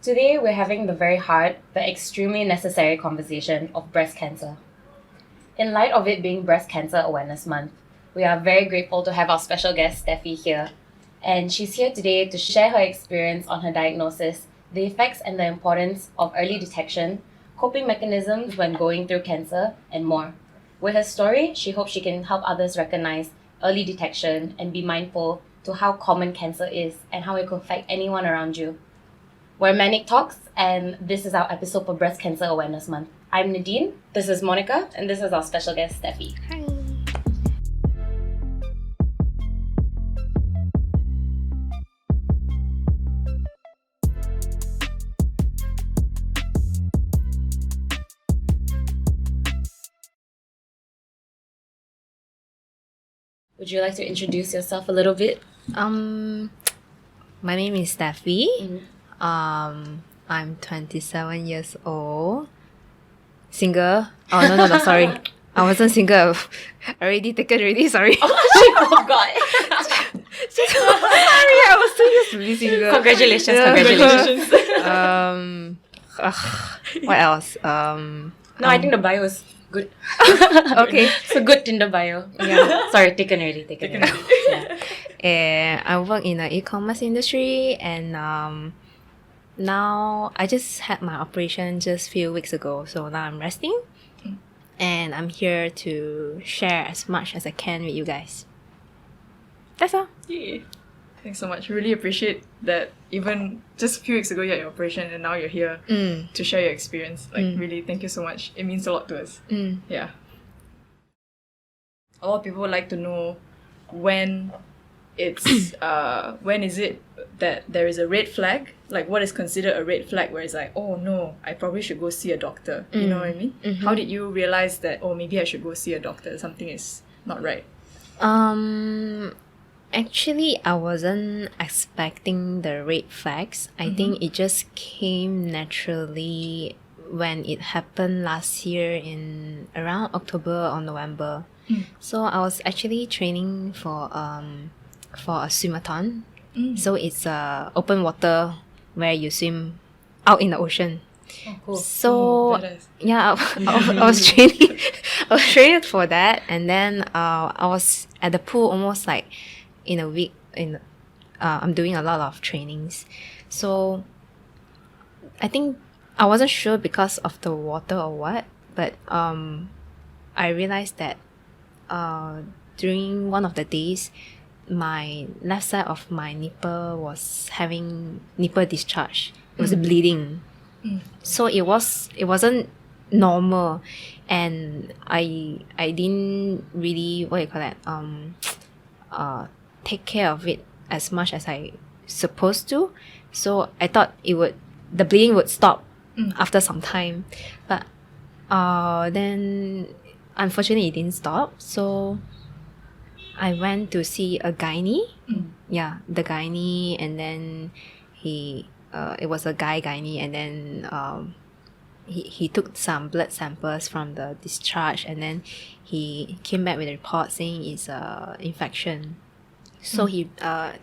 Today, we're having the very hard but extremely necessary conversation of breast cancer. In light of it being Breast Cancer Awareness Month, we are very grateful to have our special guest, Steffi, here. And she's here today to share her experience on her diagnosis, the effects and the importance of early detection, coping mechanisms when going through cancer, and more. With her story, she hopes she can help others recognize early detection and be mindful to how common cancer is and how it could affect anyone around you. We're Manic Talks, and this is our episode for Breast Cancer Awareness Month. I'm Nadine, this is Monica, and this is our special guest, Steffi. Hi. Would you like to introduce yourself a little bit? My name is Steffi. I'm 27 years old. Single. Oh, no, sorry. I wasn't single. Already taken already, sorry. Oh, she forgot. Sorry, I was too used to be single. Congratulations. What else? I think the bio is good. Okay. It's a good Tinder bio. Yeah. Sorry, taken already. Yeah. I work in the e-commerce industry, and now I just had my operation just a few weeks ago, so now I'm resting. And I'm here to share as much as I can with you guys. That's all. Yay. Thanks so much. Really appreciate that even just a few weeks ago you had your operation and now you're here to share your experience. Really, thank you so much. It means a lot to us. Yeah. A lot of people would like to know when it's when is it that there is a red flag? Like, what is considered a red flag where it's like, oh no, I probably should go see a doctor. You know what I mean? How did you realize that, oh, maybe I should go see a doctor, something is not right? Actually, I wasn't expecting the red flags. I think it just came naturally when it happened last year in around October or November. So I was actually training for a swimathon. So it's open water where you swim out in the ocean. Oh, cool. So yeah, I was training. I was training for that, and then I was at the pool almost like in a week. I'm doing a lot of trainings, so I think I wasn't sure because of the water or what, but I realized that during one of the days, my left side of my nipple was having nipple discharge. It was bleeding. So it wasn't normal, and I didn't really take care of it as much as I supposed to. So I thought the bleeding would stop after some time, but then unfortunately it didn't stop. So I went to see a gynae. Yeah, the gynae, and then it was a guy gynae, and then he took some blood samples from the discharge, and then he came back with a report saying it's a infection. So he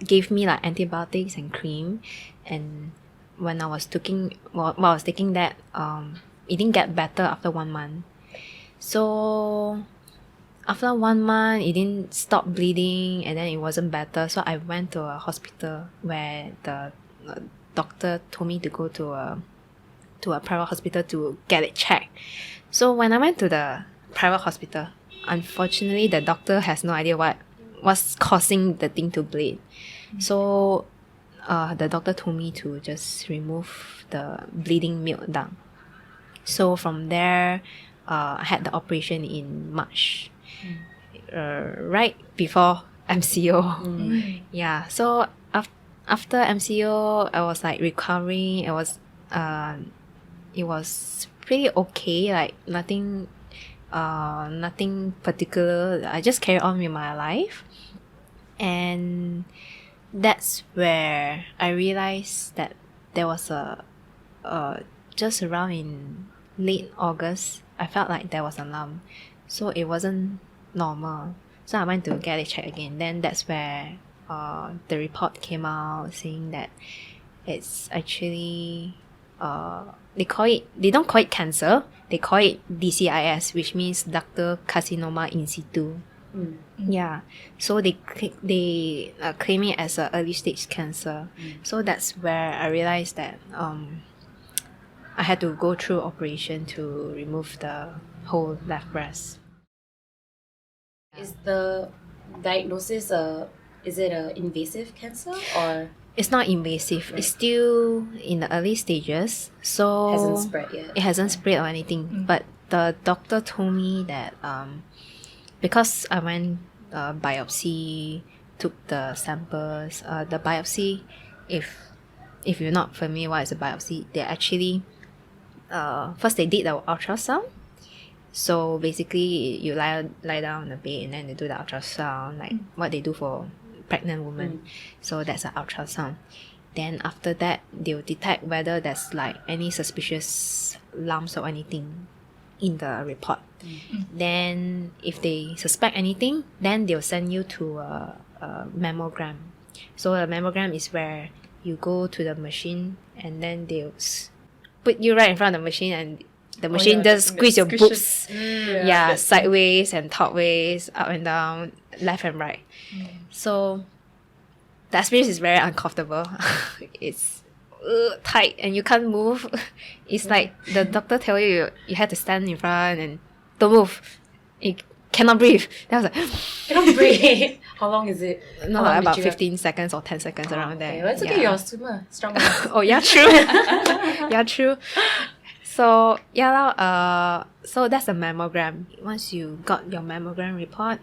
gave me like antibiotics and cream, and when I was taking that, it didn't get better after 1 month. So after 1 month, it didn't stop bleeding, and then it wasn't better. So I went to a hospital where the doctor told me to go to a private hospital to get it checked. So when I went to the private hospital, unfortunately, the doctor has no idea what's causing the thing to bleed. So the doctor told me to just remove the bleeding milk duct. So from there, I had the operation in March. Right before MCO. Yeah, so after MCO, I was like recovering. It was pretty okay, like nothing particular. I just carried on with my life, and that's where I realized that there was just around in late August, I felt like there was a lump, so it wasn't normal. So I went to get it checked again. Then that's where the report came out saying that it's actually they don't call it cancer, they call it DCIS, which means ductal carcinoma in situ. Yeah, so they claim it as an early stage cancer. So that's where I realized that I had to go through operation to remove the whole left breast. Is the diagnosis is it a invasive cancer or It's not invasive. It's still in the early stages, so hasn't spread yet? it hasn't spread or anything. But the doctor told me that because I went biopsy, took the samples. The biopsy, if you're not familiar what is a biopsy, they actually first they did the ultrasound. So basically, you lie down on the bed and then they do the ultrasound, like what they do for pregnant women. So that's an ultrasound. Then after that, they'll detect whether there's like any suspicious lumps or anything in the report. Then if they suspect anything, then they'll send you to a mammogram. So a mammogram is where you go to the machine and then they'll put you right in front of the machine and the machine just squeeze your boobs. Sideways and top ways, up and down, left and right. So the experience is very uncomfortable. It's tight and you can't move. It's like the doctor tell you have to stand in front and don't move. You cannot breathe. Then I was like, cannot breathe. How long is it? no, like about 15 seconds or 10 seconds around there. Well, it's okay, you're a swimmer. Strong enough. Oh yeah, true. Yeah, true. So so that's a mammogram. Once you got your mammogram report,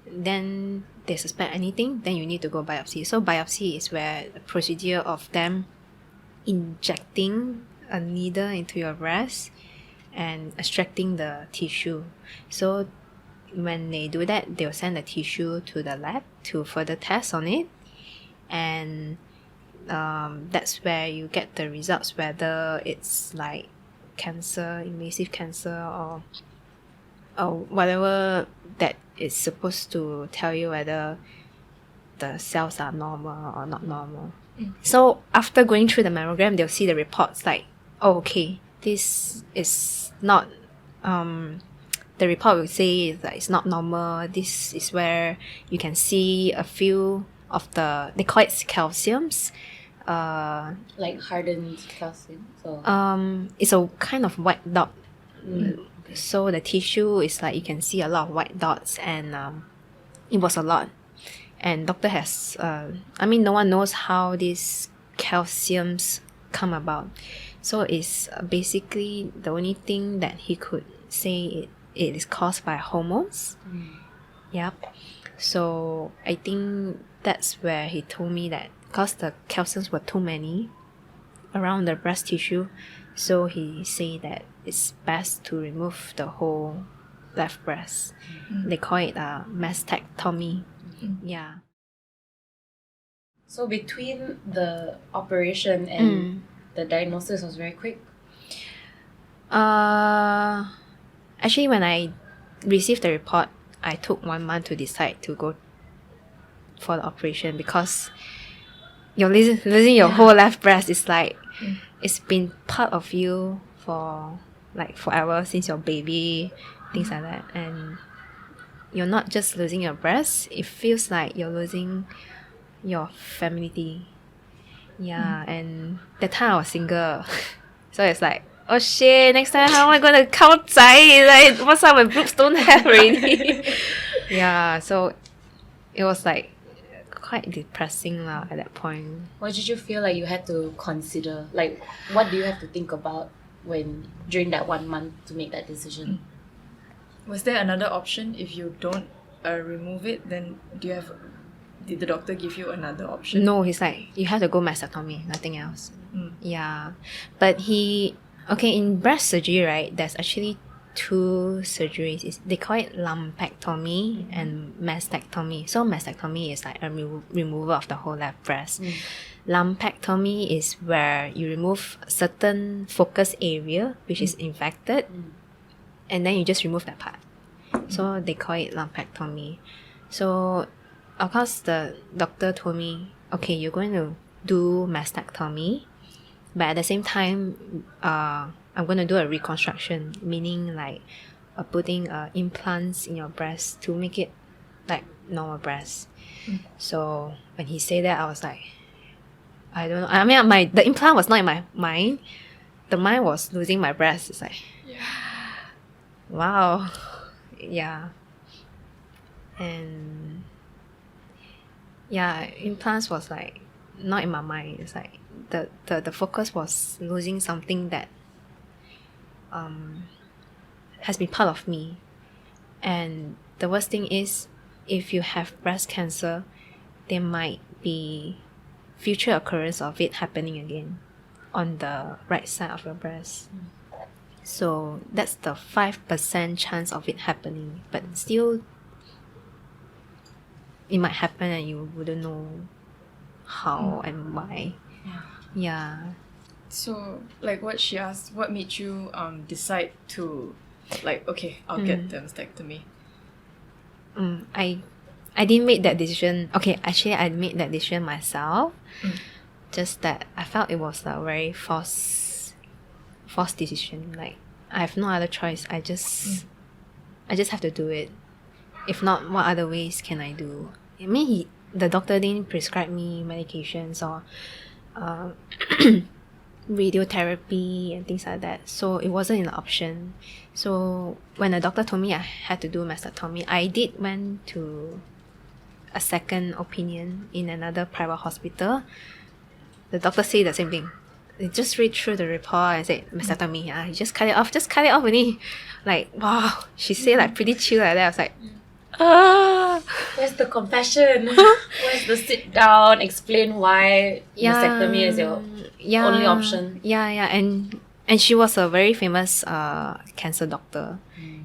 then they suspect anything, then you need to go biopsy. So biopsy is where the procedure of them injecting a needle into your breast and extracting the tissue. So when they do that, they'll send the tissue to the lab to further test on it, and that's where you get the results, whether it's like cancer, invasive cancer, or whatever that is supposed to tell you whether the cells are normal or not normal. So after going through the mammogram, they'll see the reports like, oh, okay, this is not the report will say that it's not normal. This is where you can see a few of they call it calciums. Like hardened calcium. So It's a kind of white dot. So the tissue is like you can see a lot of white dots, and it was a lot. And doctor has no one knows how these calciums come about. So it's basically the only thing that he could say it is caused by hormones. Yep. So I think that's where he told me that because the calciums were too many around the breast tissue, so he said that it's best to remove the whole left breast. They call it a mastectomy. Yeah. So between the operation and the diagnosis was very quick? Actually, when I received the report, I took 1 month to decide to go for the operation, because you're losing your whole left breast. Is like it's been part of you for like forever, since your baby, things like that. And you're not just losing your breast, it feels like you're losing your femininity. And that time I was single. So it's like, oh shit, next time how am I gonna count zai? Like, what's up, my boobs don't have already. So it was like quite depressing at that point. What did you feel like you had to consider? Like, what do you have to think about during that 1 month to make that decision? Was there another option if you don't remove it? Then did the doctor give you another option? No, he's like, you have to go mastectomy, nothing else. But in breast surgery, right, there's actually 2 surgeries. They call it lumpectomy and mastectomy. So mastectomy is like a removal of the whole left breast. Lumpectomy is where you remove certain focus area which is infected, and then you just remove that part. So they call it lumpectomy. So of course the doctor told me, okay, you're going to do mastectomy, But at the same time, I'm going to do a reconstruction, meaning like putting implants in your breast to make it like normal breast. So when he said that, I was like, I don't know. I mean, the implant was not in my mind. The mind was losing my breast. It's like, wow. Yeah. And yeah, implants was like not in my mind. It's like the focus was losing something that has been part of me. And the worst thing is, if you have breast cancer, there might be future occurrence of it happening again on the right side of your breast. So that's the 5% chance of it happening, but still it might happen and you wouldn't know how and why. Yeah. So, like what she asked, what made you decide to, like, okay, I'll get the mastectomy? I didn't make that decision. Okay, actually I made that decision myself. Just that I felt it was a very forced decision. Like, I have no other choice. I just have to do it. If not, what other ways can I do? I mean, the doctor didn't prescribe me medications or radiotherapy and things like that. So it wasn't an option. So when the doctor told me I had to do mastectomy, I did went to a second opinion in another private hospital. The doctor said the same thing. They just read through the report and said, mastectomy, you just cut it off only. Like, wow. She said like pretty chill like that. I was like, Where's the compassion? Where's the sit down, explain why mastectomy is your only option? Yeah. And she was a very famous cancer doctor.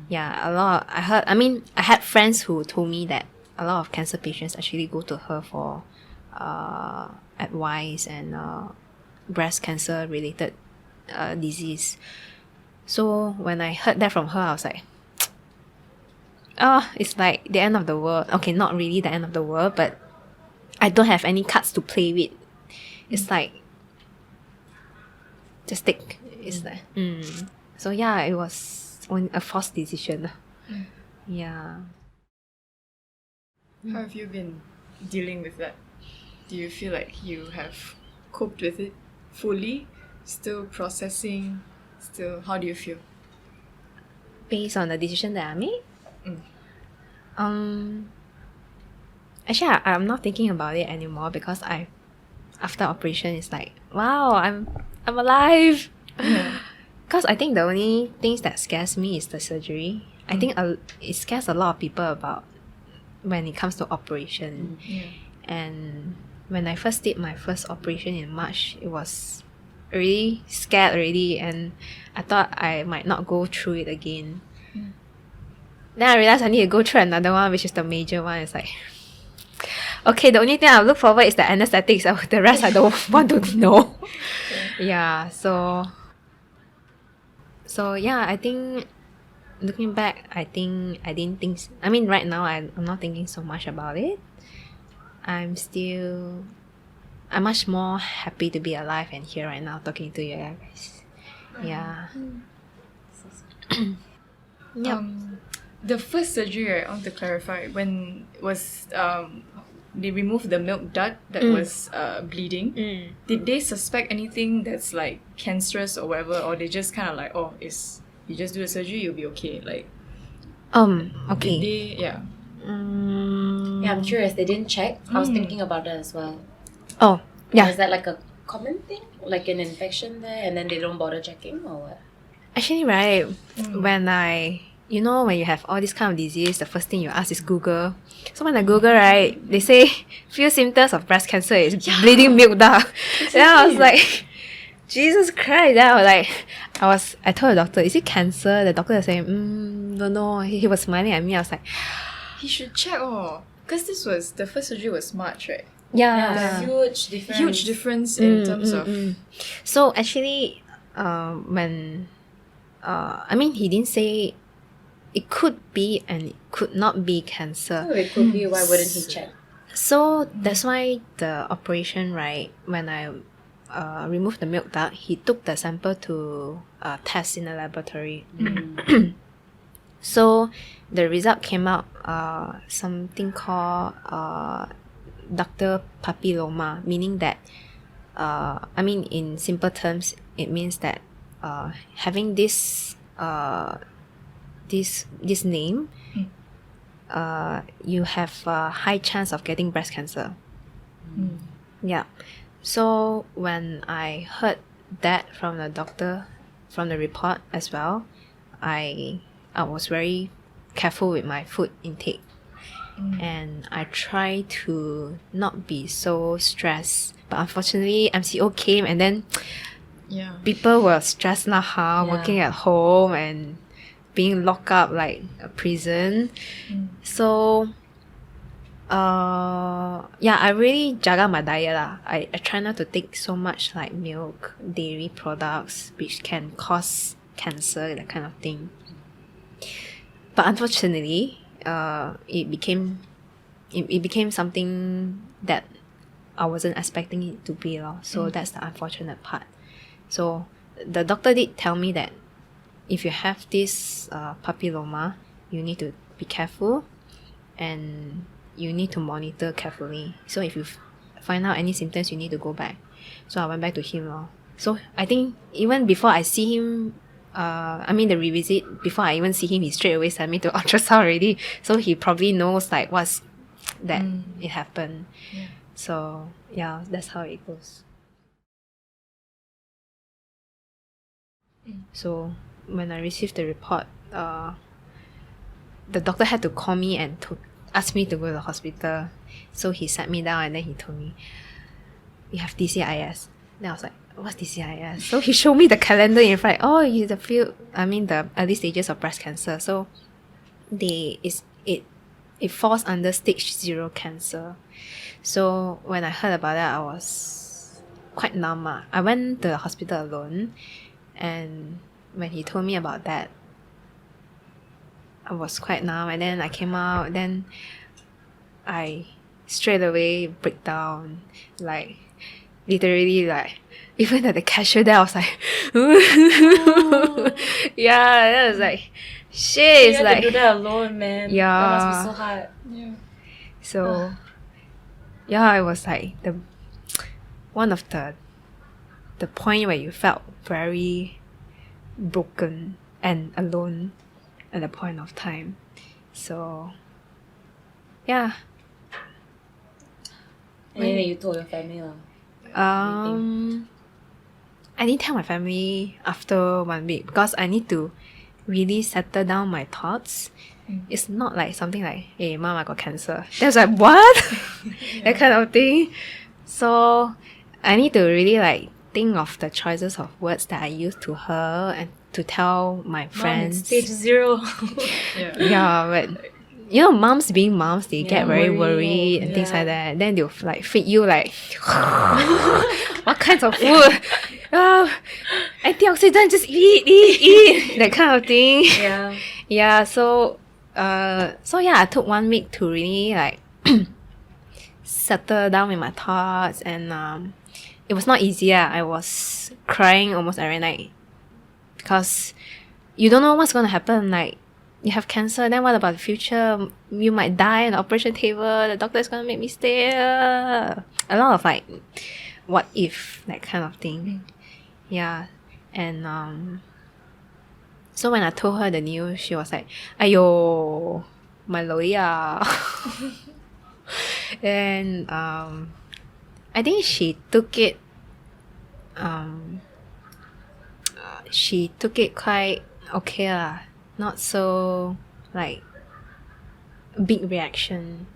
Yeah, I had friends who told me that a lot of cancer patients actually go to her for advice and breast cancer related disease. So when I heard that from her, I was like, it's like the end of the world. Okay, not really the end of the world, but I don't have any cards to play with. It's like, just take. It's like, So yeah, it was a forced decision. Yeah. How have you been dealing with that? Do you feel like you have coped with it fully? Still processing? How do you feel? Based on the decision that I made? Actually, I'm not thinking about it anymore because after operation, it's like, wow, I'm alive. Because I think the only things that scares me is the surgery. I think it scares a lot of people about when it comes to operation. And when I first did my first operation in March, it was really scared already, and I thought I might not go through it again. Then I realized I need to go through another one, which is the major one. It's like, okay, the only thing I look forward is the anesthetics. The rest I don't want to know. Yeah, so yeah, I think looking back, I think I didn't think. I mean, right now I'm not thinking so much about it. I'm much more happy to be alive and here right now talking to you guys. Yeah. Yep. The first surgery, right, I want to clarify, when was they removed the milk duct that was bleeding. Did they suspect anything that's like cancerous or whatever, or they just kind of like, you just do the surgery, you'll be okay? Like, okay. Did they, Yeah, I'm curious. They didn't check. I was thinking about that as well. Oh, yeah. Is that like a common thing, like an infection there, and then they don't bother checking, or what? Actually, right, when you have all this kind of disease, the first thing you ask is Google. So when I Google, right, they say few symptoms of breast cancer is bleeding milk duct. Then I was like, Jesus Christ. Then I told the doctor, is it cancer? The doctor was saying, no. He was smiling at me. I was like, he should check, because the first surgery was March, right? yeah. Huge difference. Huge difference in terms of. So actually, he didn't say it could be and it could not be cancer. Oh, it could be. Why wouldn't he check? So that's why the operation, right, when I remove the milk duct, he took the sample to test in the laboratory. So the result came out something called ductal papilloma, meaning that in simple terms, it means that having this name, you have a high chance of getting breast cancer. Yeah. So when I heard that from the doctor, from the report as well, I was very careful with my food intake. And I try to not be so stressed. But unfortunately, MCO came and then people were stressed now, working at home and being locked up like a prison. So I really jaga my diet lah. I try not to take so much like milk, dairy products, which can cause cancer, that kind of thing. But unfortunately, it became something that I wasn't expecting it to be. So that's the unfortunate part. So the doctor did tell me that if you have this papilloma, you need to be careful and you need to monitor carefully. So if you find out any symptoms, you need to go back. So I went back to him. So I think even before I see him, the revisit, before I even see him, he straight away sent me to ultrasound already. So he probably knows like what's that it happened. So yeah, that's how it goes. So when I received the report, the doctor had to call me and to ask me to go to the hospital. So he sat me down and then he told me, you have DCIS. Then I was like, what's DCIS? So he showed me the calendar in front. Oh, it's the early stages of breast cancer. So it falls under stage 0 cancer. So when I heard about that, I was quite numb. I went to the hospital alone, and when he told me about that, I was quite numb. And then I came out, then I straight away break down, like literally, like even at the cashier there, I was like, yeah, that was like, shit. You had to do that alone, man. Yeah, that must be so hard. So yeah, it was like one of the point where you felt very broken and alone at the point of time. So yeah. And then you told your family lah. I didn't tell my family after 1 week because I need to really settle down my thoughts. It's not like something like, hey mom, I got cancer. That's like, what? That kind of thing. So I need to really like think of the choices of words that I use to her and to tell my friends. Mom, it's stage 0. Yeah, but you know, moms being moms, they get very worried and things like that. Then they'll like feed you like what kinds of food? Antioxidant, just eat, that kind of thing. Yeah. So I took 1 week to really like settle down with my thoughts, and it was not easy. I was crying almost every night because you don't know what's gonna happen. Like, you have cancer, then what about the future? You might die on the operation table. The doctor is gonna make me stay. A lot of like, what if, that kind of thing. Yeah, and so when I told her the news, she was like, "Ayo, my loya." And I think she took it. She took it quite okay lah. Not so like big reaction.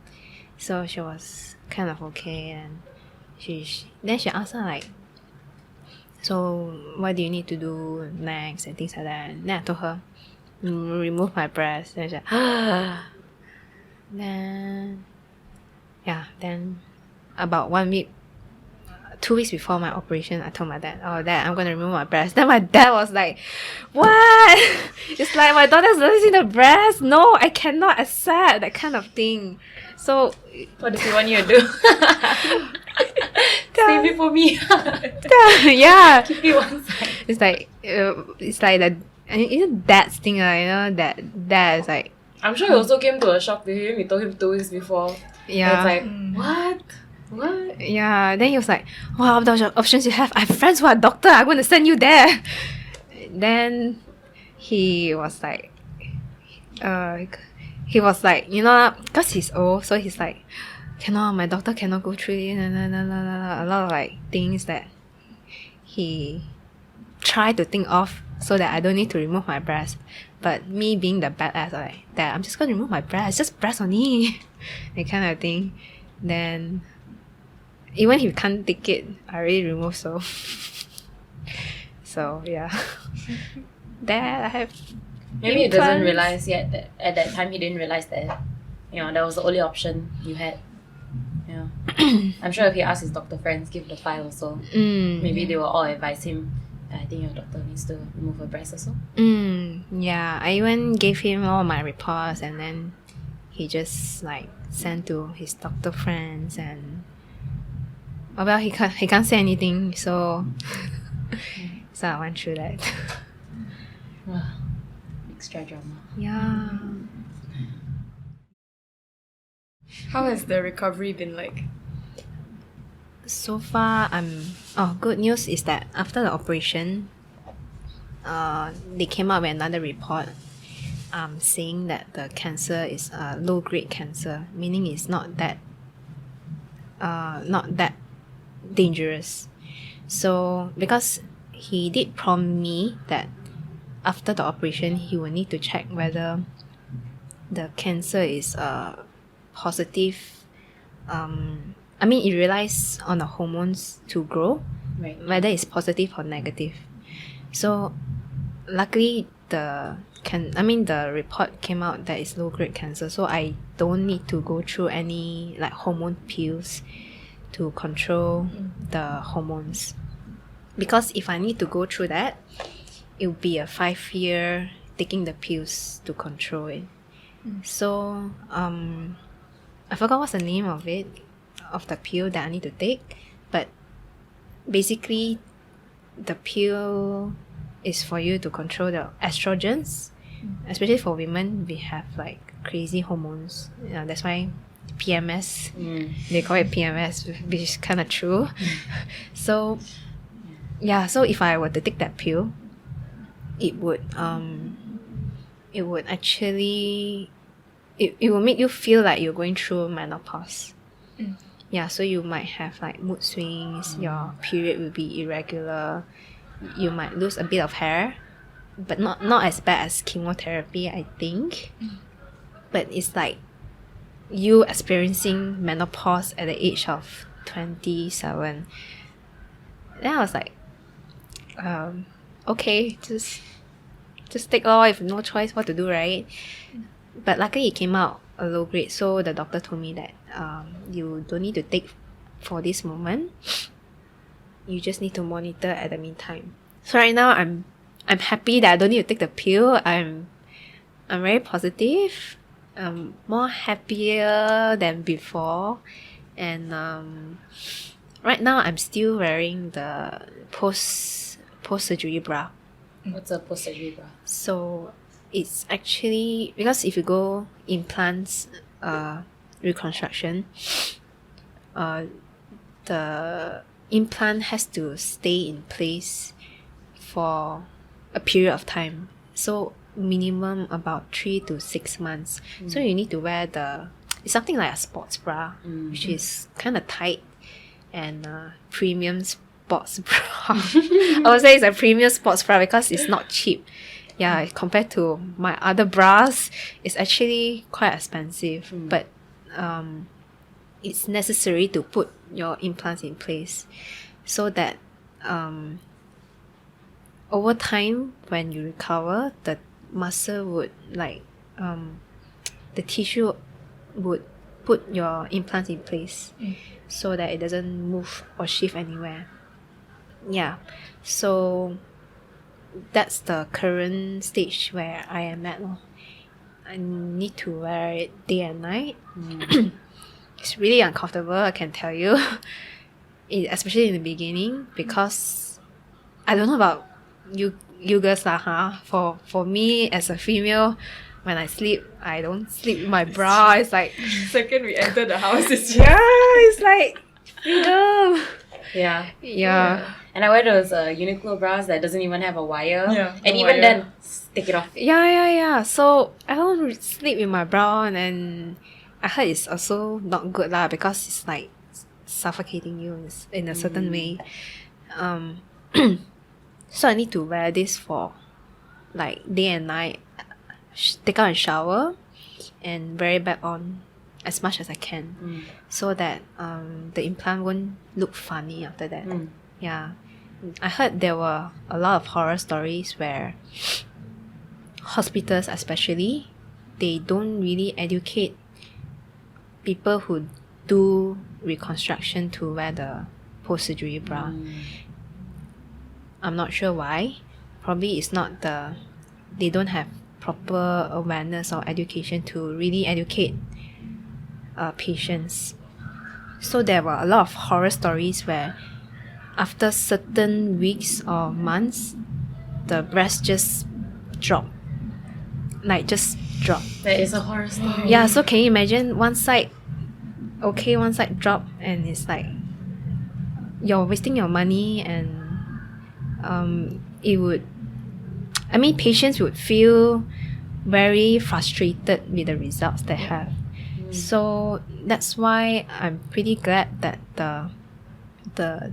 So she was kind of okay, and then she asked her like, so what do you need to do next and things like that. And then I told her, remove my breast. Then she like, then about 1 week, 2 weeks before my operation, I told my dad, Dad, I'm going to remove my breast. Then my dad was like, what? It's like, my daughter's losing the breast. No, I cannot accept that kind of thing. So what does he want you to do? Save it for me. Yeah. Keep it one side. It's like that. And dad's thing, that is like, I'm sure it also came to a shock to him. We told him 2 weeks before. yeah. And it's like, what? Yeah, then he was like, "What are the options you have? I have friends who are doctor. I'm going to send you there." Then he was like, because he's old, so he's like, "Cannot, my doctor cannot go through it." A lot of like things that he tried to think of so that I don't need to remove my breast. But me being the badass, like, that I'm just going to remove my breast, just breast only, that kind of thing. Then even if you can't take it, I already remove, so yeah. That I have. Maybe he doesn't implants. realize yet that at that time he didn't realize that that was the only option you had. Yeah. I'm sure if he asked his doctor friends, give the file also. Maybe they will all advise him. I think your doctor needs to remove her breast also. Yeah, I even gave him all my reports, and then he just like sent to his doctor friends, and well, he can't say anything, so so I went through that. Extra drama. Yeah. How has the recovery been like? So far, good news is that after the operation, they came out with another report, saying that the cancer is a low-grade cancer, meaning it's not that dangerous. So because he did prompt me that after the operation, he will need to check whether the cancer is positive. It relies on the hormones to grow, Right. whether it's positive or negative. So luckily the report came out that it's low grade cancer, so I don't need to go through any like hormone pills to control the hormones. Because if I need to go through that, it will be a 5-year taking the pills to control it. So I forgot what's the name of it, of the pill that I need to take, but basically the pill is for you to control the estrogens. Especially for women, we have like crazy hormones. That's why PMS, they call it PMS, which is kind of true. So so if I were to take that pill, it would actually it will make you feel like you're going through menopause. Yeah, so you might have like mood swings, your period will be irregular, you might lose a bit of hair, but not as bad as chemotherapy, I think. But it's like you experiencing menopause at the age of 27. Then I was like, okay, just take law if no choice what to do, right? But luckily it came out a low grade, so the doctor told me that you don't need to take for this moment. You just need to monitor at the meantime. So right now I'm happy that I don't need to take the pill. I'm very positive. I'm more happier than before, and right now I'm still wearing the post surgery bra. What's a post-surgery bra? So it's actually, because if you go implants reconstruction, the implant has to stay in place for a period of time, so minimum about 3 to 6 months. So you need to wear it's something like a sports bra, which is kind of tight, and premium sports bra. I would say it's a premium sports bra because it's not cheap. Yeah, compared to my other bras, it's actually quite expensive. But it's necessary to put your implants in place so that over time, when you recover, the muscle would the tissue would put your implants in place so that it doesn't move or shift anywhere. Yeah, so that's the current stage where I am at. I need to wear it day and night. It's really uncomfortable, I can tell you. especially in the beginning, because I don't know about you girls lah, huh? For me as a female, when I sleep, I don't sleep with my bra. It's like Second we enter the house, it's yeah, it's like freedom. Yeah. Yeah. And I wear those Uniqlo bras that doesn't even have a wire. Yeah, And no even wire. then, take it off. Yeah. So I don't sleep with my bra, and then I heard it's also not good lah, because it's like suffocating you in a certain way. So I need to wear this for like day and night. Take out and shower, and wear it back on as much as I can, so that the implant won't look funny after that. Yeah, I heard there were a lot of horror stories where hospitals, especially, they don't really educate people who do reconstruction to wear the post-surgery bra. I'm not sure why. Probably it's not they don't have proper awareness or education to really educate patients. So there were a lot of horror stories where after certain weeks or months, the breast just drop. Like just drop. That is a horror story. Yeah, so can you imagine one side okay, one side drop, and it's like you're wasting your money, and patients would feel very frustrated with the results they have. So that's why I'm pretty glad that the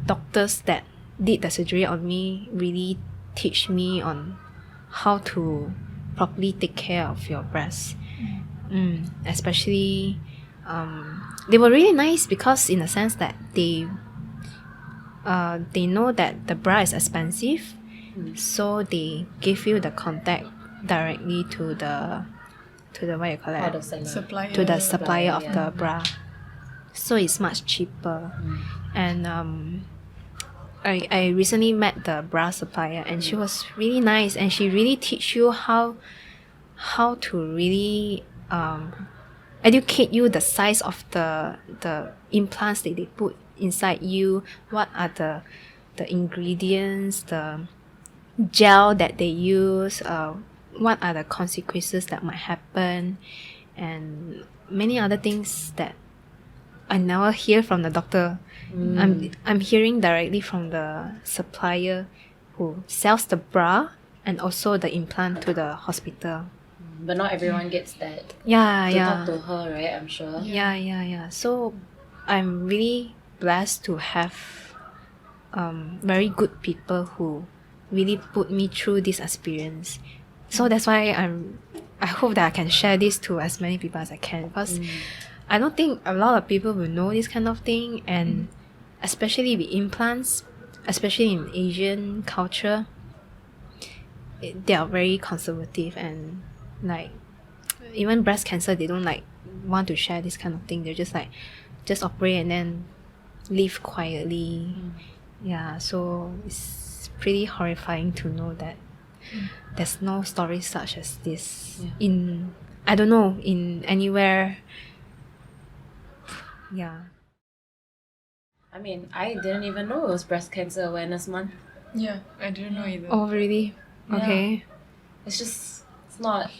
doctors that did the surgery on me really teach me on how to properly take care of your breast. Especially they were really nice, because in a sense that they know that the bra is expensive, so they give you the contact directly to the what you call it? Out of seller. Supplier. To the supplier of yeah. the bra. So it's much cheaper. And I recently met the bra supplier, and she was really nice, and she really teach you how to really educate you the size of the implants that they put inside you, what are the ingredients, the gel that they use, what are the consequences that might happen, and many other things that I never hear from the doctor. I'm hearing directly from the supplier who sells the bra and also the implant to the hospital. But not everyone gets that. Yeah, To yeah. talk to her, right? I'm sure. Yeah. So I'm really blessed to have very good people who really put me through this experience. So that's why I hope that I can share this to as many people as I can, because I don't think a lot of people will know this kind of thing, and especially with implants, especially in Asian culture, they are very conservative, and like even breast cancer, they don't like want to share this kind of thing. They're just like just operate and then live quietly. Yeah, so it's pretty horrifying to know that there's no stories such as this in, I don't know, in anywhere. Yeah. I mean, I didn't even know it was Breast Cancer Awareness Month. Yeah, I didn't know either. Oh, really? Yeah. Okay. It's not.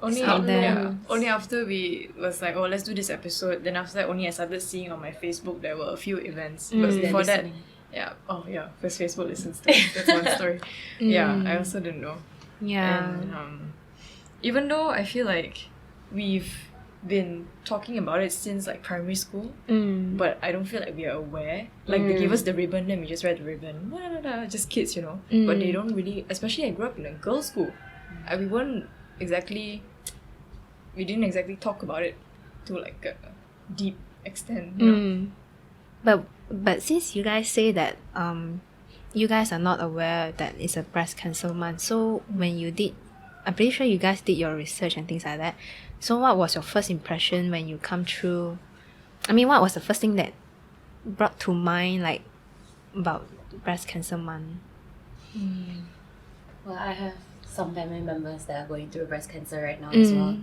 Only It's out there. yeah, only after we was like, oh, let's do this episode. Then after that, only I started seeing on my Facebook there were a few events. But They're before that, listening. yeah, oh yeah, because Facebook listens to us. That's one story. Yeah, I also didn't know. Yeah. And even though I feel like we've been talking about it since like primary school, but I don't feel like we are aware. Like they give us the ribbon, then we just wear the ribbon. Just kids, you know. But they don't really. Especially I grew up in a girls' school. We didn't exactly talk about it to like a deep extent. You know? But since you guys say that you guys are not aware that it's a breast cancer month, so when you did, I'm pretty sure you guys did your research and things like that. So what was your first impression when you come through? I mean, what was the first thing that brought to mind, like, about breast cancer month? Well, I have some family members that are going through breast cancer right now as well.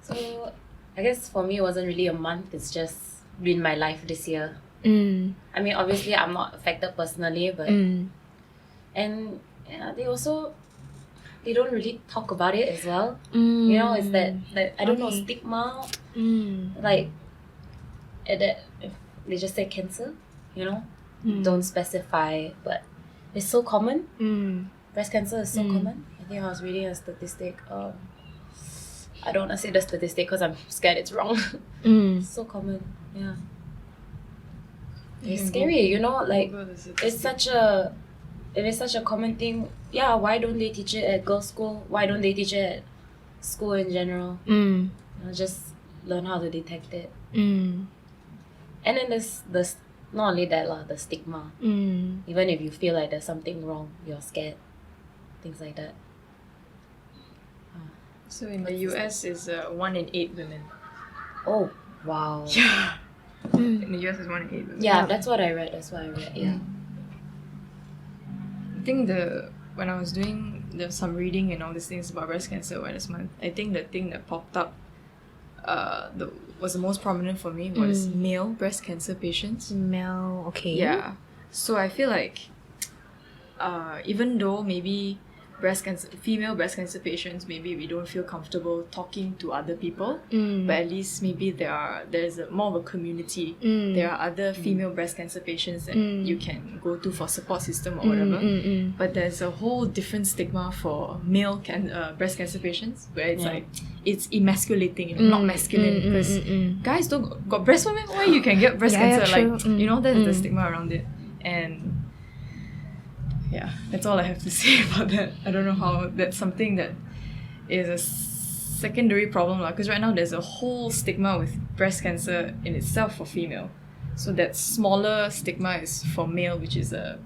So I guess for me, it wasn't really a month. It's just been my life this year. I mean, obviously, I'm not affected personally, but and yeah, they don't really talk about it as well. You know, it's that I don't know, Okay. stigma, like that they just say cancer. You know, don't specify, but it's so common. Breast cancer is so common. I think I was reading a statistic. I don't want to say the statistic because I'm scared it's wrong. It's so common. Yeah. It's scary, you know, like it is such a common thing. Yeah, why don't they teach it at girls' school? Why don't they teach it at school in general? You know, just learn how to detect it. And then there's not only that lah, the stigma. Even if you feel like there's something wrong, you're scared. Things like that. So in the US is 1 in 8 women. Oh, wow. Yeah. In the US is 1 in 8 women. Yeah, that's what I read. Yeah. I think when I was doing some reading and all these things about breast cancer awareness month, I think the thing that popped up was the most prominent for me was male breast cancer patients. Male, okay. Yeah. So I feel like even though maybe female breast cancer patients, maybe we don't feel comfortable talking to other people, but at least maybe there's more of a community. There are other female breast cancer patients that you can go to for support system or whatever. But there's a whole different stigma for male breast cancer patients where it's like it's emasculating, you know, not masculine, because guys don't got breast women. Why you can get breast cancer? true. Like you know, there's the stigma around it, and yeah, that's all I have to say about that. I don't know how that's something that is a secondary problem, because right now there's a whole stigma with breast cancer in itself for female. So that smaller stigma is for male, which is a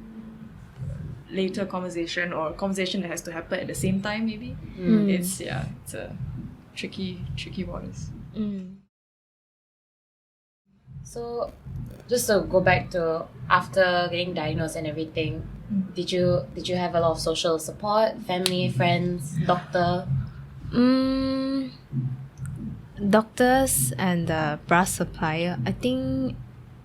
later conversation or a conversation that has to happen at the same time maybe. It's a tricky waters. So, just to go back to after getting diagnosed and everything, did you have a lot of social support, family, friends, doctor? Doctors and the bra supplier. I think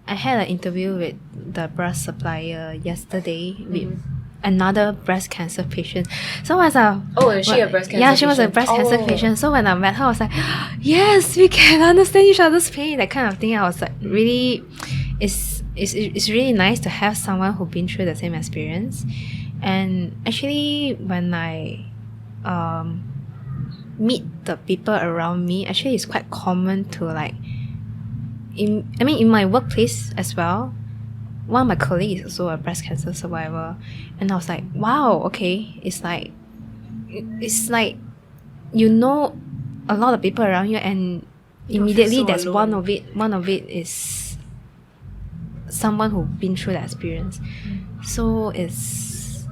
I had an interview with the bra supplier yesterday with another breast cancer patient. So I was like, Oh, is she a breast cancer yeah, she was a patient? breast cancer Oh. patient. So when I met her, I was like, yes, we can understand each other's pain. That kind of thing. I was like, really, it's really nice to have someone who's been through the same experience. And actually, when I meet the people around me, actually it's quite common to like in my workplace as well. One of my colleagues is also a breast cancer survivor, and I was like, wow, okay, it's like you know a lot of people around you, and You don't feel immediately so there's alone. one of it is someone who's been through that experience. So it's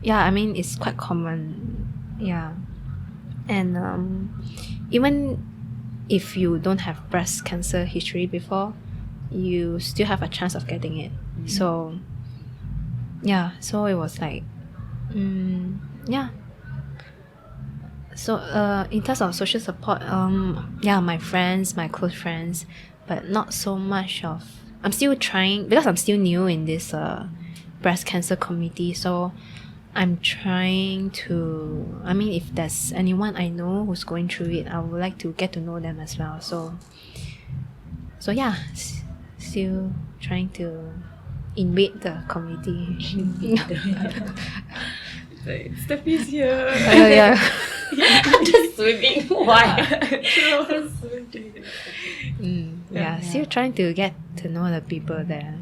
it's quite common. Yeah. And even if you don't have breast cancer history before, you still have a chance of getting it. So so it was like so in terms of social support, my friends, my close friends, but not so much of, I'm still trying because I'm still new in this breast cancer community. So I'm trying to, if there's anyone I know who's going through it, I would like to get to know them as well. So still trying to invade the community. Like, Steffi's here. Just swimming. Why? Still trying to get to know the people there.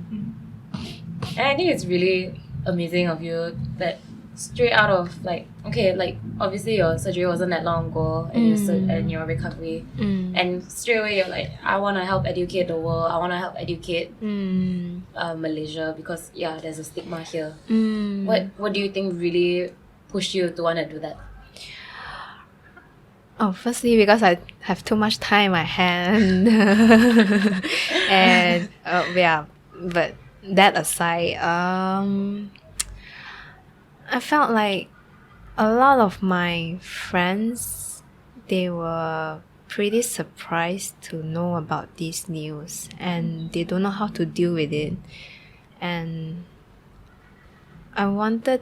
And I think it's really amazing of you that straight out of obviously your surgery wasn't that long ago and your recovery, and straight away you're like, I want to help educate the world, I want to help educate Malaysia, because there's a stigma here. What do you think really pushed you to want to do that? Oh, firstly, because I have too much time in my hand. And but that aside, I felt like a lot of my friends, they were pretty surprised to know about these news, and they don't know how to deal with it. And I wanted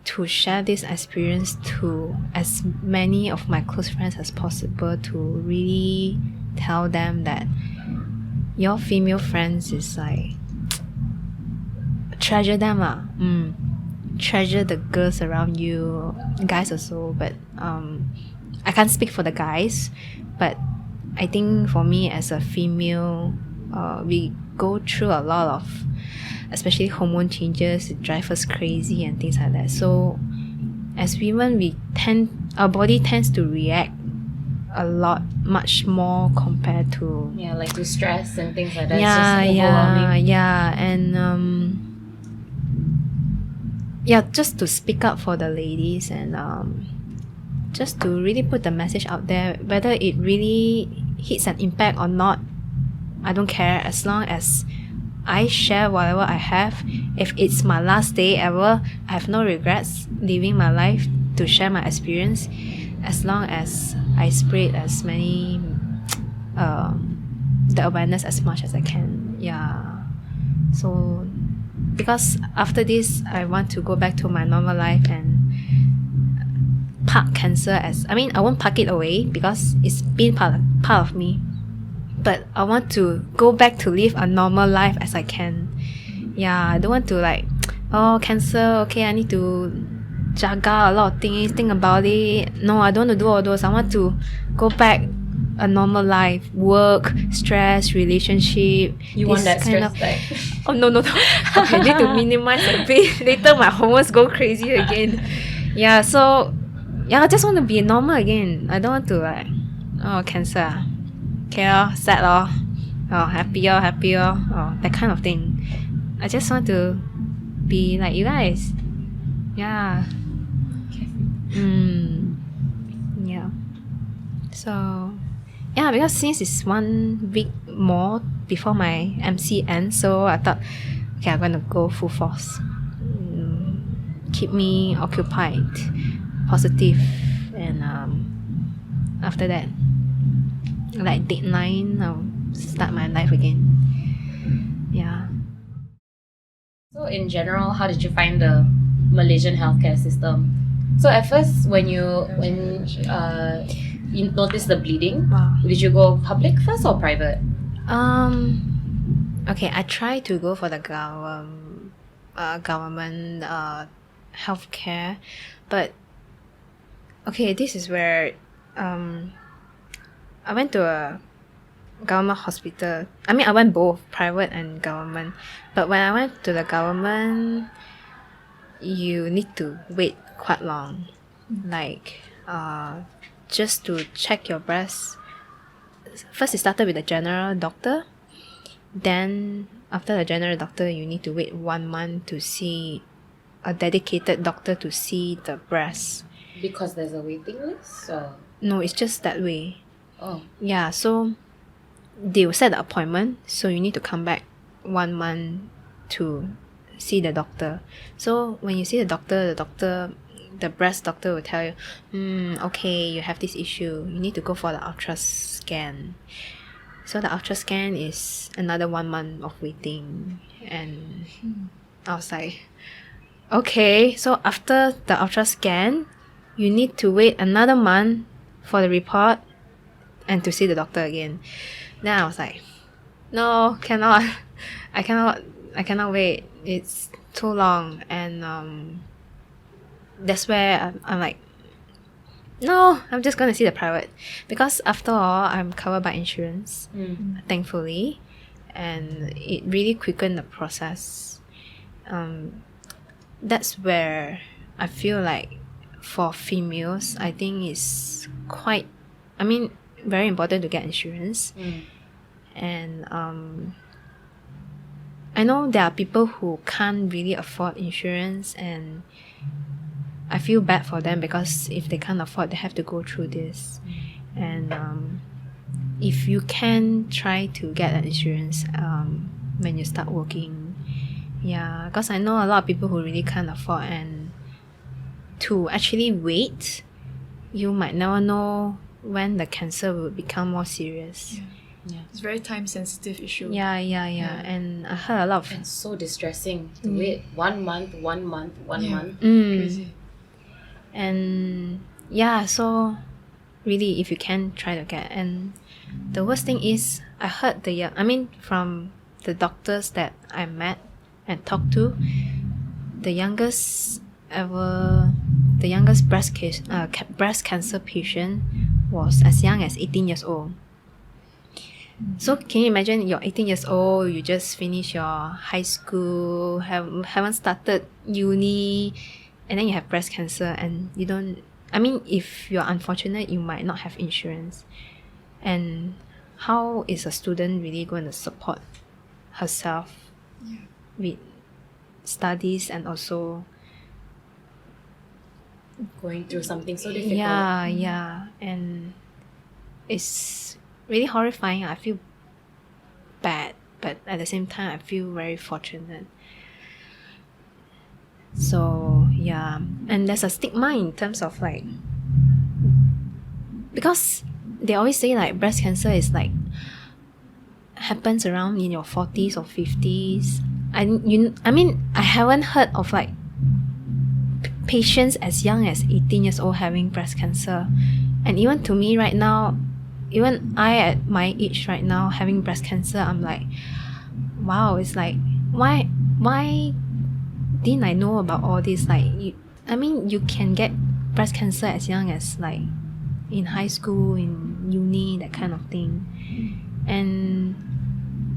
to share this experience to as many of my close friends as possible, to really tell them that your female friends is like, treasure them lah. Treasure the girls around you, guys also, but I can't speak for the guys, but I think for me as a female, we go through a lot of, especially hormone changes, it drives us crazy and things like that. So as women, our body tends to react a lot, much more compared to like to stress and things like that. Yeah, it's just overwhelming. and just to speak up for the ladies, and just to really put the message out there, whether it really hits an impact or not, I don't care, as long as I share whatever I have. If it's my last day ever, I have no regrets living my life to share my experience, as long as I spread as many the awareness as much as I can. So because after this, I want to go back to my normal life and park cancer as, I won't park it away because it's been part of me, but I want to go back to live a normal life as I can. I don't want to like, oh, cancer, okay, I need to jaga a lot of things, think about it. No, I don't want to do all those. I want to go back a normal life, work, stress, relationship. You want that stress back? Oh, no. Okay, need to minimize a bit. Later my hormones go crazy again. So I just want to be normal again. I don't want to like, oh, cancer, okay, sad, happy, that kind of thing. I just want to be like you guys. So because since it's 1 week more before my MC ends, so I thought, okay, I'm gonna go full force. Keep me occupied, positive, and after that, like deadline, I'll start my life again. So in general, how did you find the Malaysian healthcare system? So at first, when you noticed the bleeding, did you go public first or private? Okay, I tried to go for the government healthcare, but okay, this is where I went to a government hospital. I went both private and government, but when I went to the government, you need to wait quite long, like just to check your breast. First it started with the general doctor, then after the general doctor you need to wait 1 month to see a dedicated doctor to see the breast. Because there's a waiting list? Or? No, it's just that way. Oh. So they will set the appointment, so you need to come back 1 month to see the doctor. So when you see the doctor, the breast doctor will tell you, okay, you have this issue, you need to go for the ultra scan. So the ultra scan is another 1 month of waiting, and I was like, okay, so after the ultra scan, you need to wait another month for the report and to see the doctor again. Then I was like, no, cannot. I cannot wait. It's too long. And that's where I'm like, no, I'm just gonna see the private, because after all, I'm covered by insurance, thankfully, and it really quickened the process. That's where I feel like for females, I think it's quite, very important to get insurance. And I know there are people who can't really afford insurance, and I feel bad for them, because if they can't afford, they have to go through this. And if you can, try to get an insurance when you start working. Because I know a lot of people who really can't afford, and to actually wait, you might never know when the cancer will become more serious. Yeah. It's a very time sensitive issue. Yeah. And I heard a lot of And so distressing to wait 1 month, 1 month, 1 month. Crazy. And yeah, so really, if you can, try to get. And the worst thing is, I heard from the doctors that I met and talked to, the youngest breast cancer patient was as young as 18 years old. So can you imagine, you're 18 years old, you just finished your high school, haven't started uni, and then you have breast cancer, and you don't, if you're unfortunate, you might not have insurance. And how is a student really going to support herself with studies and also Going through something so difficult. yeah, and it's really horrifying. I feel bad, but at the same time I feel very fortunate. So yeah, and there's a stigma in terms of like, because they always say like breast cancer is like happens around in your 40s or 50s. I haven't heard of like patients as young as 18 years old having breast cancer. And even to me right now, even I at my age right now having breast cancer, I'm like, wow, it's like, why didn't I know about all this? Like, you can get breast cancer as young as like in high school, in uni, that kind of thing. And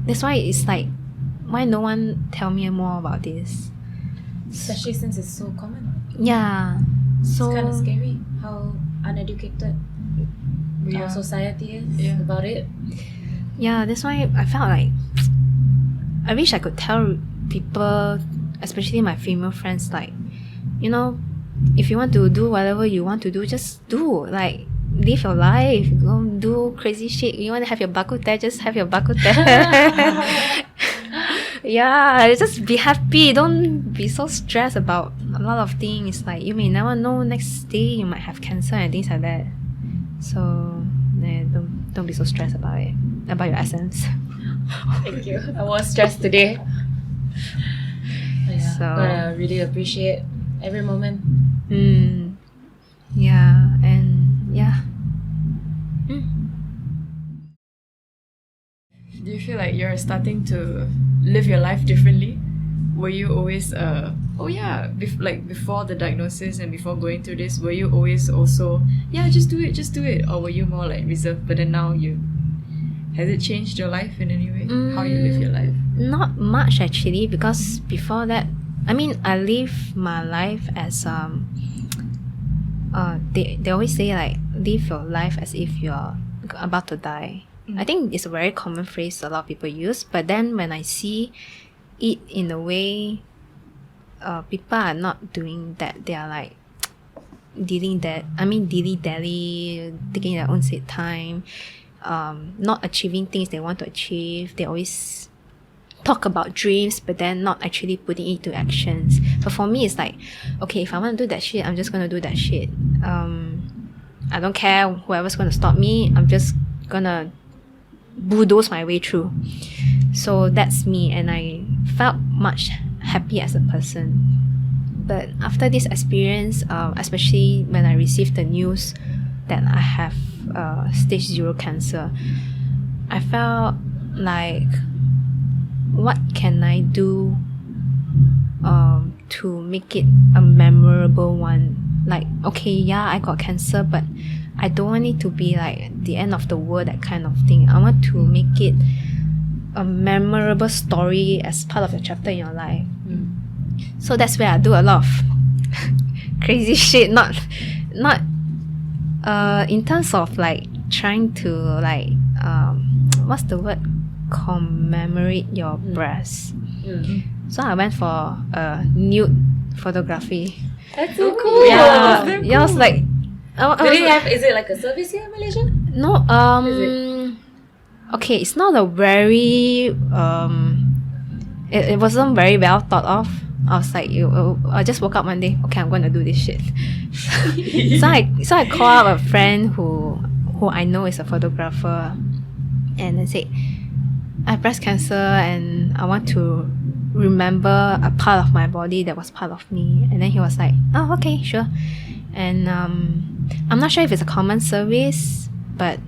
that's why it's like, why no one tell me more about this? Especially since it's so common. Yeah. So It's kind of scary how uneducated our society is about it. yeah, that's why I felt like I wish I could tell people, especially my female friends, like, if you want to do whatever you want to do, just do. Like, live your life. Go do crazy shit. You want to have your bak kut teh, just have your bak kut teh. Yeah, just be happy. Don't be so stressed about a lot of things. Like, you may never know, next day you might have cancer and things like that. So don't be so stressed about it, about your essence. Thank you. I was stressed today. So But I really appreciate every moment. yeah, and yeah. Do you feel like you're starting to live your life differently? Were you always before the diagnosis and before going through this, were you always also just do it, or were you more like reserved? But then now has it changed your life in any way? How you live your life? Not much actually, because before that, I live my life as they always say like, live your life as if you're about to die. I think it's a very common phrase a lot of people use, but then when I see it in a way, people are not doing that. They are like dilly-dally, taking their own sweet time, not achieving things they want to achieve. They always talk about dreams, but then not actually putting it to actions. But for me, it's like, okay, if I want to do that shit, I'm just gonna do that shit. I don't care whoever's gonna stop me. I'm just gonna bulldoze my way through. So that's me, and I felt much happy as a person. But after this experience, especially when I received the news that I have stage 0 cancer, I felt like, what can I do to make it a memorable one? Like, okay, I got cancer, but I don't want it to be like the end of the world, that kind of thing. I want to make it a memorable story as part of a chapter in your life. So that's where I do a lot of crazy shit. Not in terms of like trying to like what's the word? Commemorate your breasts. So I went for nude photography. That's so cool. Yeah, That's I was like, is it like a service here in Malaysia? no, okay, it's not a very it wasn't very well thought of. I was like, I just woke up one day, okay, I'm gonna do this shit. so I called up a friend who who I know is a photographer, and then said, I have breast cancer and I want to remember a part of my body that was part of me. And then he was like, oh, okay, sure. And I'm not sure if it's a common service, but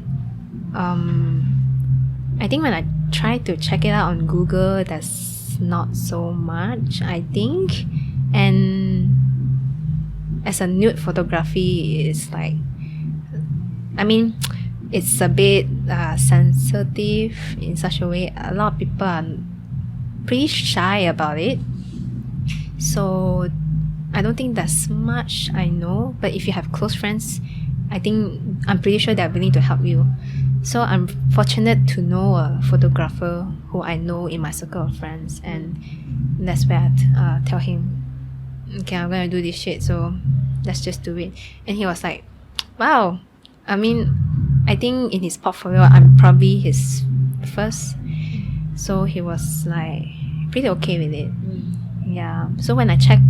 I think when I tried to check it out on Google, there's not so much, I think. And as a nude photography, it's like, I mean, it's a bit sensitive in such a way. A lot of people are pretty shy about it. So I don't think there's much I know. But if you have close friends, I'm pretty sure they're willing to help you. So I'm fortunate to know a photographer who I know in my circle of friends, and that's where I tell him, okay, I'm gonna do this shit, so let's just do it. And he was like, wow. I mean, I think in his portfolio, I'm probably his first. So he was like pretty okay with it. Yeah. So when I checked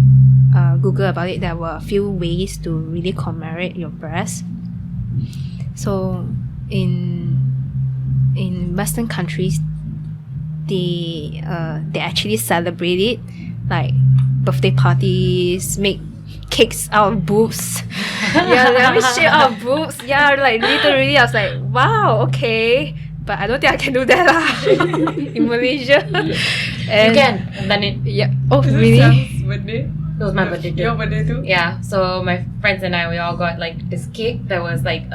Google about it, there were a few ways to really commemorate your breast. So in Western countries, they actually celebrate it, like birthday parties, make cakes out of boobs. Yeah, they make shit out of boobs. Yeah, like literally, I was like, wow, okay. But I don't think I can do that in Malaysia. And You can. I've done it. Yeah. Oh, Is it really? Sam's birthday? It was my birthday too. Your birthday too? Yeah, so my friends and I, we all got like this cake that was like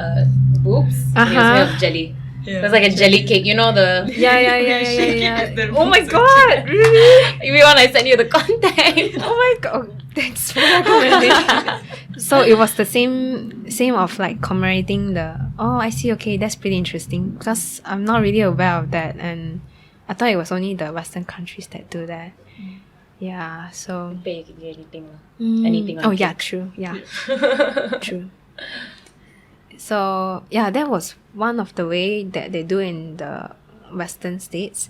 boobs. And it was Uh-huh. made of jelly. Yeah. It was like a jelly cake, you know the. Yeah. Oh my god, really? If you want, I send you the contact. Oh my god, thanks for recommendation. So it was the same of like commemorating the. Oh, I see. Okay, that's pretty interesting because I'm not really aware of that, and I thought it was only the Western countries that do that. Yeah. So. Pay, you can get anything. Anything. on Oh yeah, cake. true. Yeah, true. So yeah, that was one of the way that they do in the Western states.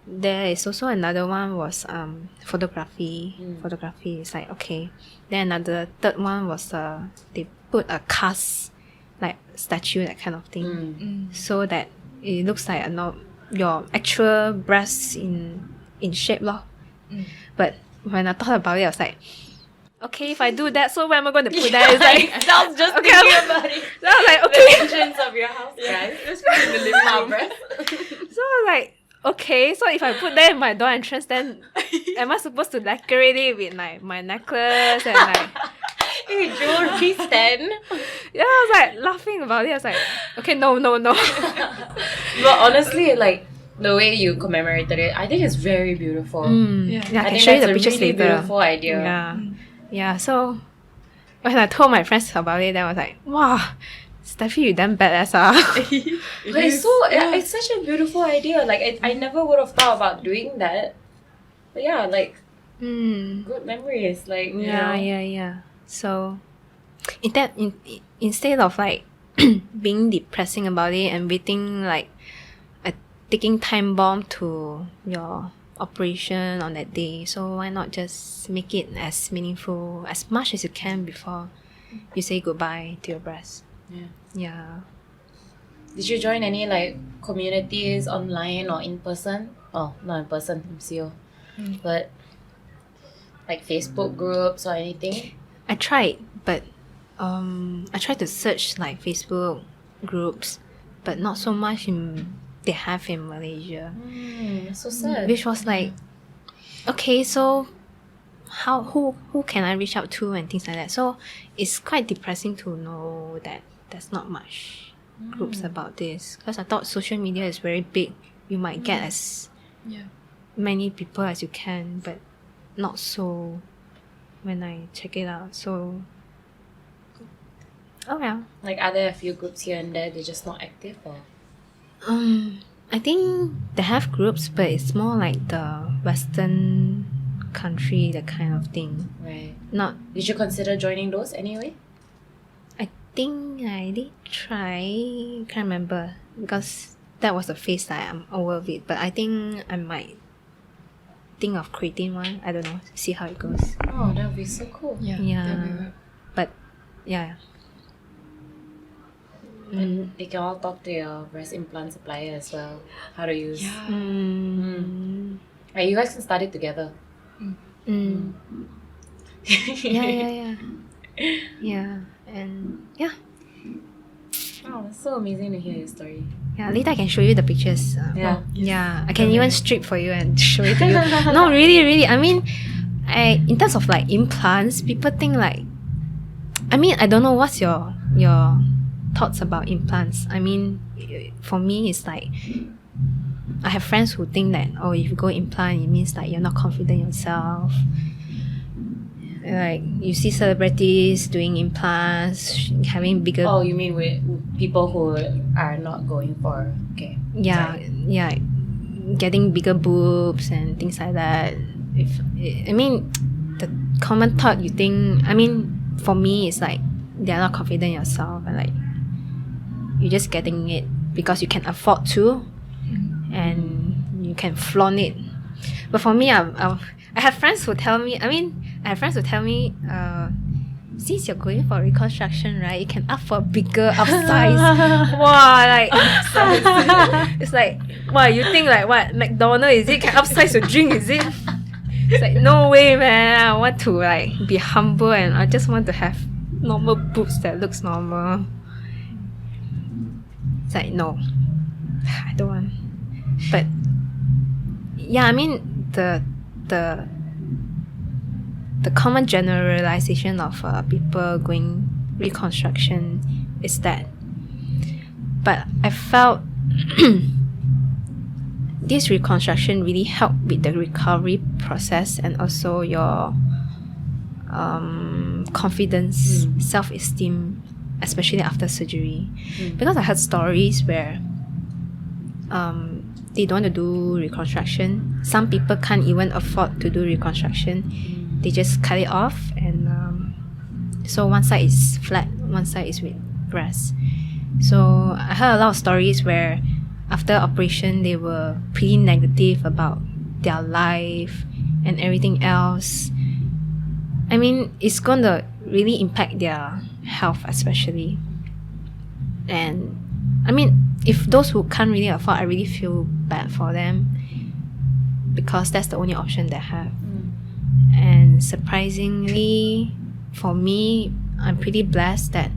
There is also another one was photography. Photography is like okay. Then another third one was they put a cast like statue, that kind of thing, so that it looks like your actual breast in shape lor. But when I thought about it, I was like, okay, if I do that, so where am I going to put that? It's like I was just okay, thinking about it. so I was like, The okay. entrance of your house, guys. Just put it in the living room. So I was like, okay, so if I put that in my door entrance, then am I supposed to decorate it with like my necklace and like Hey, jewelry stand. yeah, I was like laughing about it. I was like, okay, no. But honestly, like the way you commemorated it, I think it's very beautiful. Yeah, I I can think show you that's the a pictures really later. beautiful idea. Yeah. So when I told my friends about it, then I was like, wow, Steffi, you damn badass. But it's it's such a beautiful idea. Like I never would have thought about doing that. But yeah, like good memories. Like you know. Yeah. So instead of like being depressing about it and waiting like a ticking time bomb to your operation on that day, so why not just make it as meaningful as much as you can before you say goodbye to your breast. Yeah. Did you join any like communities online or in person? Oh, not in person, MCO. But like Facebook groups or anything? I tried, but I tried to search like Facebook groups, but not so much they have in Malaysia. So sad. Which was like, okay, so who can I reach out to and things like that. So it's quite depressing to know that there's not much groups about this, because I thought social media is very big. You might get as many people as you can, but not so when I check it out. So oh well. Like are there a few groups here and there, they're just not active or? I think they have groups, but it's more like the Western country, that kind of thing. Right. Not. Did you consider joining those anyway? I think I did try. Can't remember because that was a phase that I'm over it. But I think I might think of creating one. I don't know. See how it goes. Oh, that would be so cool. Yeah. But yeah. And they can all talk to your breast implant supplier as well. How to use. Right, you guys can study together. Yeah. Yeah, and yeah. Wow, it's so amazing to hear your story. Yeah, later I can show you the pictures. Yeah. Yeah, I can even strip for you and show it to you. No, really. I mean, in terms of like implants, people think like, I mean, I don't know what's your thoughts about implants. I mean, for me, it's like I have friends who think that if you go implant, it means like you're not confident in yourself. Like you see celebrities doing implants, having bigger. Oh, you mean with people who are not going for Yeah, getting bigger boobs and things like that. I mean, the common thought you think. I mean, for me, it's like they're not confident in yourself, and like you're just getting it because you can afford to, and you can flaunt it. But for me, I have friends who tell me. Since you're going for reconstruction, right, you can opt for a bigger upsize. Wow, like it's like, wow, you think like what, McDonald's is it? Can upsize your drink, is it? It's like, no way, man. I want to like be humble and I just want to have normal boobs that looks normal. It's like, no, I don't want. But yeah, I mean the common generalization of people going reconstruction is that. But I felt this reconstruction really helped with the recovery process and also your confidence, self-esteem, especially after surgery. Because I heard stories where they don't want to do reconstruction. Some people can't even afford to do reconstruction. They just cut it off, and so one side is flat, one side is with breast. So I heard a lot of stories where after operation they were pretty negative about their life and everything else. I mean, it's gonna really impact their health especially. And I mean, if those who can't really afford, I really feel bad for them because that's the only option they have. And surprisingly, for me, I'm pretty blessed that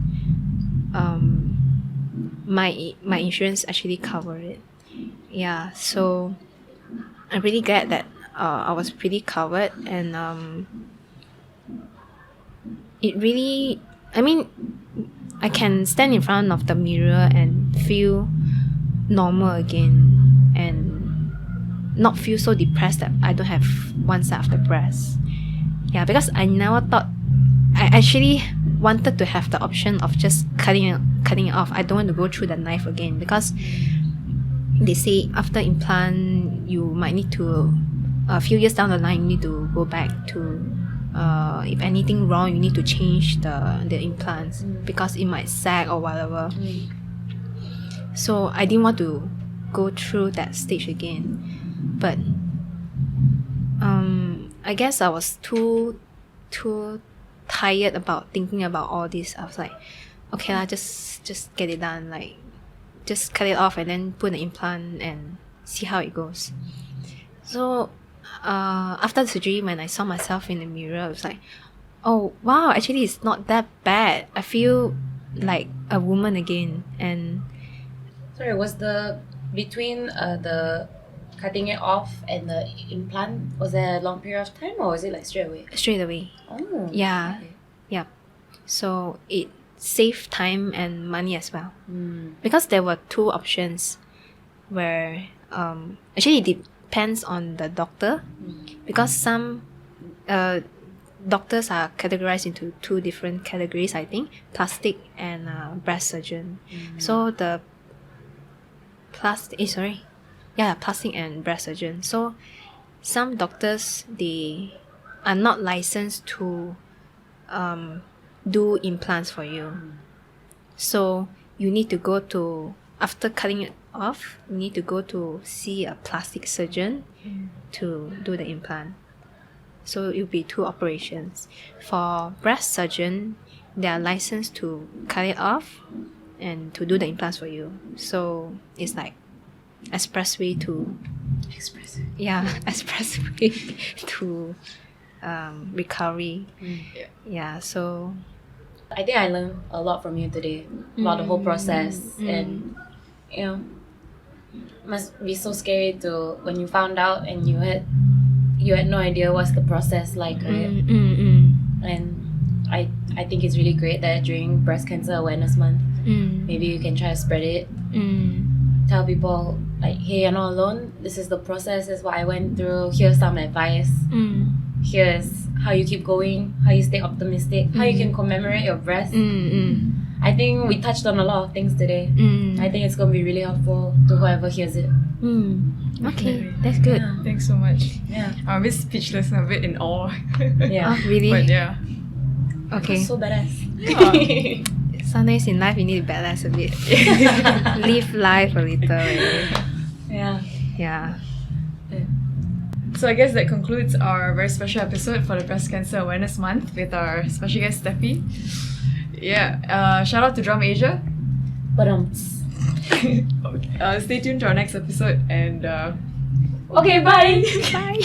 my insurance actually covered it. Yeah, so I'm really glad that I was pretty covered, and it really, I mean, I can stand in front of the mirror and feel normal again and not feel so depressed that I don't have one side of the breast. Yeah, because I never thought, I actually wanted to have the option of just cutting it off. I don't want to go through the knife again because they say after implant you might need to, a few years down the line, you need to go back to, if anything wrong, you need to change the implants because it might sag or whatever. So I didn't want to go through that stage again. But I guess I was too tired about thinking about all this. I was like, okay lah, just get it done. Like, just cut it off and then put an implant and see how it goes. So after the surgery, when I saw myself in the mirror, I was like, oh wow, actually it's not that bad. I feel like a woman again. And sorry, was the between the cutting it off and the implant, was there a long period of time or was it like straight away? straight away. Oh, Yeah. okay. Yeah. So it saved time and money as well. Because there were two options where actually it depends on the doctor. Because some doctors are categorized into two different categories, I think, plastic and breast surgeon. So the plastic and breast surgeon. So some doctors, they are not licensed to do implants for you. So you need to go to, after cutting it off, you need to go to see a plastic surgeon to do the implant. So it will be two operations. For breast surgeon, they are licensed to cut it off and to do the implants for you. So it's like expressway to expressway to recovery. Yeah, so I think I learned a lot from you today about the whole process, and you know, must be so scary to when you found out and you had no idea what's the process like, right? And I think it's really great that during Breast Cancer Awareness Month, maybe you can try to spread it. Tell people like, hey, you're not alone. This is the process. This is what I went through. Here's some advice. Here's how you keep going. How you stay optimistic. How you can commemorate your breast. I think we touched on a lot of things today. I think it's gonna be really helpful to whoever hears it. Okay, that's good. Yeah. Thanks so much. Yeah. I'm a bit speechless and a bit in awe. Yeah. Oh, really? But yeah. Okay. So badass. Yeah. Sometimes in life you need to balance a bit. Live life a little. Right? Yeah. Yeah. So I guess that concludes our very special episode for the Breast Cancer Awareness Month with our special guest Steffi. Yeah. Shout out to Drum Asia. But Stay tuned to our next episode and okay, bye. Bye.